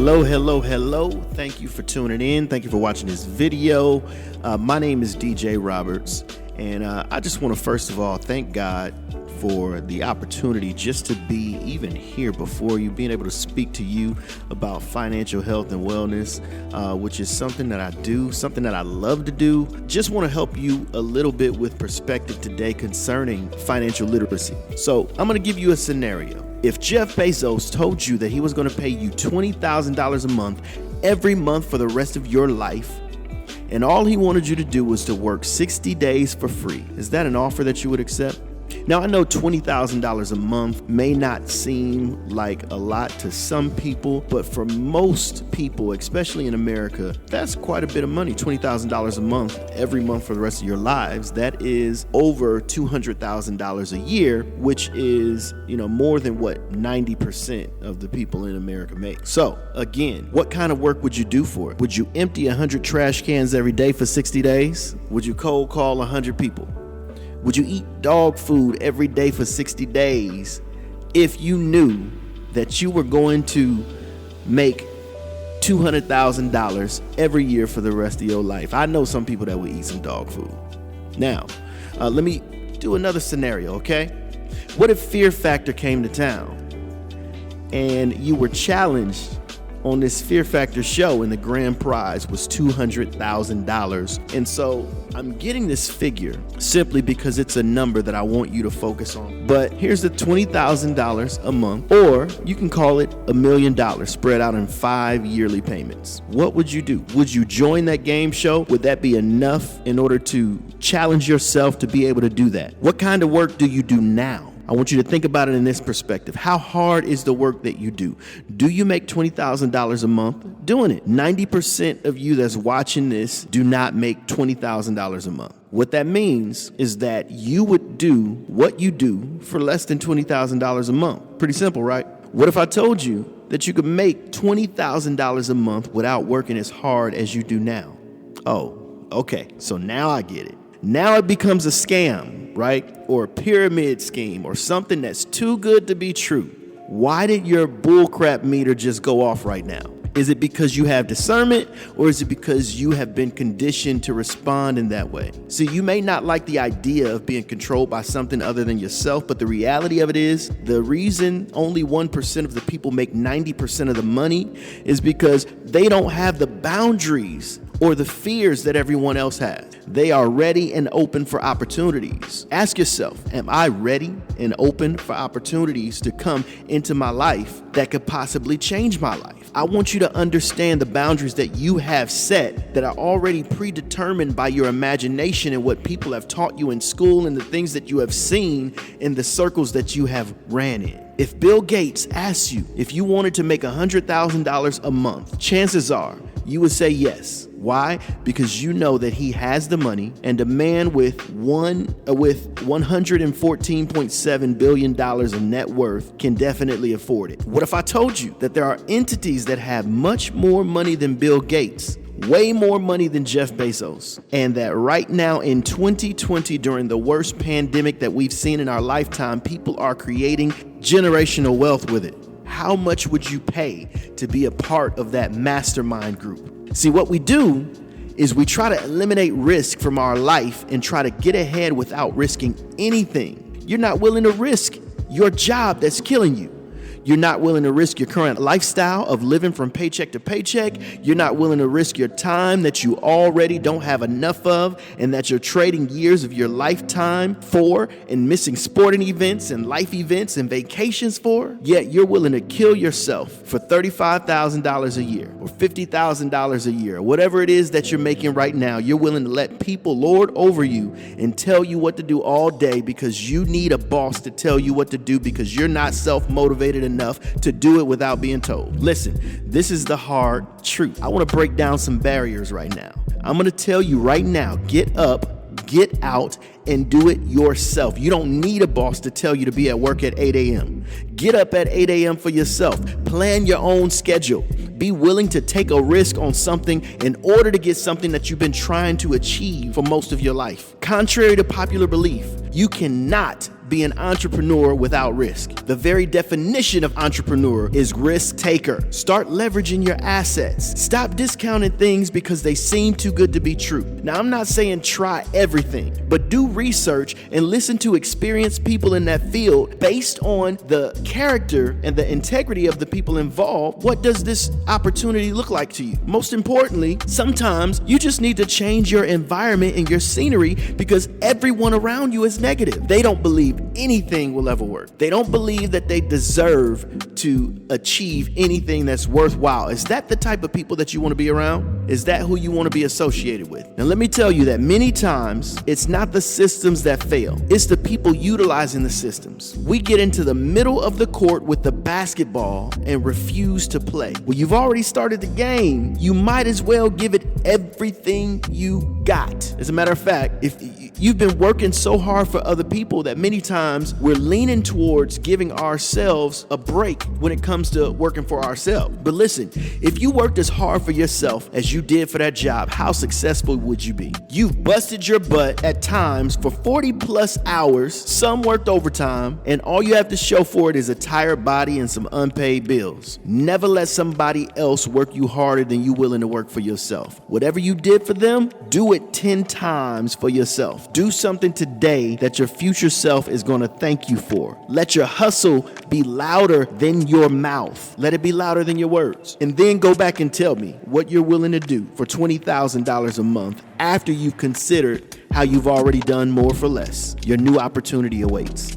Hello. Thank you for tuning in. Thank you for watching this video. My name is DJ Roberts, and I just want to first of all thank God for the opportunity just to be even here before you, being able to speak to you about financial health and wellness, which is something that I do, something that I love to do. Just want to help you a little bit with perspective today concerning financial literacy. So I'm going to give you a scenario. If Jeff Bezos told you that he was going to pay you $20,000 a month every month for the rest of your life, and all he wanted you to do was to work 60 days for free, is that an offer that you would accept? Now, I know $20,000 a month may not seem like a lot to some people, but for most people, especially in America, that's quite a bit of money. $20,000 a month every month for the rest of your lives. That is over $200,000 a year, which is, more than what 90% of the people in America make. So again, what kind of work would you do for it? Would you empty 100 trash cans every day for 60 days? Would you cold call 100 people? Would you eat dog food every day for 60 days if you knew that you were going to make $200,000 every year for the rest of your life? I know some people that would eat some dog food. Now, let me do another scenario, okay? What if Fear Factor came to town and you were challenged on this Fear Factor show and the grand prize was $200,000? And so I'm getting this figure simply because it's a number that I want you to focus on. But here's the $20,000 a month, or you can call it $1 million spread out in 5 yearly payments. What would you do? Would you join that game show? Would that be enough in order to challenge yourself to be able to do that? What kind of work do you do now? I want you to think about it in this perspective. How hard is the work that you do? Do you make $20,000 a month doing it? 90% of you that's watching this do not make $20,000 a month. What that means is that you would do what you do for less than $20,000 a month. Pretty simple, right? What if I told you that you could make $20,000 a month without working as hard as you do now? Oh, okay. So now I get it. Now it becomes a scam, right? Or a pyramid scheme or something that's too good to be true. Why did your bullcrap meter just go off right now? Is it because you have discernment, or is it because you have been conditioned to respond in that way? See, you may not like the idea of being controlled by something other than yourself, but the reality of it is the reason only 1% of the people make 90% of the money is because they don't have the boundaries or the fears that everyone else has. They are ready and open for opportunities. Ask yourself, am I ready and open for opportunities to come into my life that could possibly change my life? I want you to understand the boundaries that you have set that are already predetermined by your imagination and what people have taught you in school and the things that you have seen in the circles that you have ran in. If Bill Gates asked you if you wanted to make $100,000 a month, chances are you would say yes. Why? Because you know that he has the money, and a man with $114.7 billion of net worth can definitely afford it. What if I told you that there are entities that have much more money than Bill Gates, way more money than Jeff Bezos, and that right now in 2020, during the worst pandemic that we've seen in our lifetime, people are creating generational wealth with it? How much would you pay to be a part of that mastermind group? See, what we do is we try to eliminate risk from our life and try to get ahead without risking anything. You're not willing to risk your job that's killing you. You're not willing to risk your current lifestyle of living from paycheck to paycheck. You're not willing to risk your time that you already don't have enough of and that you're trading years of your lifetime for and missing sporting events and life events and vacations for. Yet you're willing to kill yourself for $35,000 a year or $50,000 a year, or whatever it is that you're making right now. You're willing to let people lord over you and tell you what to do all day because you need a boss to tell you what to do because you're not self-motivated enough to do it without being told. Listen, this is the hard truth. I want to break down some barriers right now. I'm going to tell you right now, get up, get out, and do it yourself. You don't need a boss to tell you to be at work at 8 a.m. Get up at 8 a.m. for yourself. Plan your own schedule. Be willing to take a risk on something in order to get something that you've been trying to achieve for most of your life. Contrary to popular belief, You cannot be an entrepreneur without risk. The very definition of entrepreneur is risk taker. Start leveraging your assets. Stop discounting things because they seem too good to be true. Now, I'm not saying try everything, but do research and listen to experienced people in that field based on the character and the integrity of the people involved. What does this opportunity look like to you? Most importantly, sometimes you just need to change your environment and your scenery because everyone around you is negative. They don't believe anything will ever work. They don't believe that they deserve to achieve anything that's worthwhile. Is that the type of people that you want to be around? Is that who you want to be associated with? And let me tell you that many times it's not the systems that fail. It's the people utilizing the systems. We get into the middle of the court with the basketball and refuse to play. Well, you've already started the game. You might as well give it everything you got. As a matter of fact, if you've been working so hard for other people that many times we're leaning towards giving ourselves a break when it comes to working for ourselves. But listen, if you worked as hard for yourself as you did for that job, how successful would you be? You've busted your butt at times for 40 plus hours, some worked overtime, and all you have to show for it is a tired body and some unpaid bills. Never let somebody else work you harder than you're willing to work for yourself. Whatever you did for them, do it 10 times for yourself. Do something today that your future self is going to thank you for. Let your hustle be louder than your mouth. Let it be louder than your words. And then go back and tell me what you're willing to do for $20,000 a month after you've considered how you've already done more for less. Your new opportunity awaits.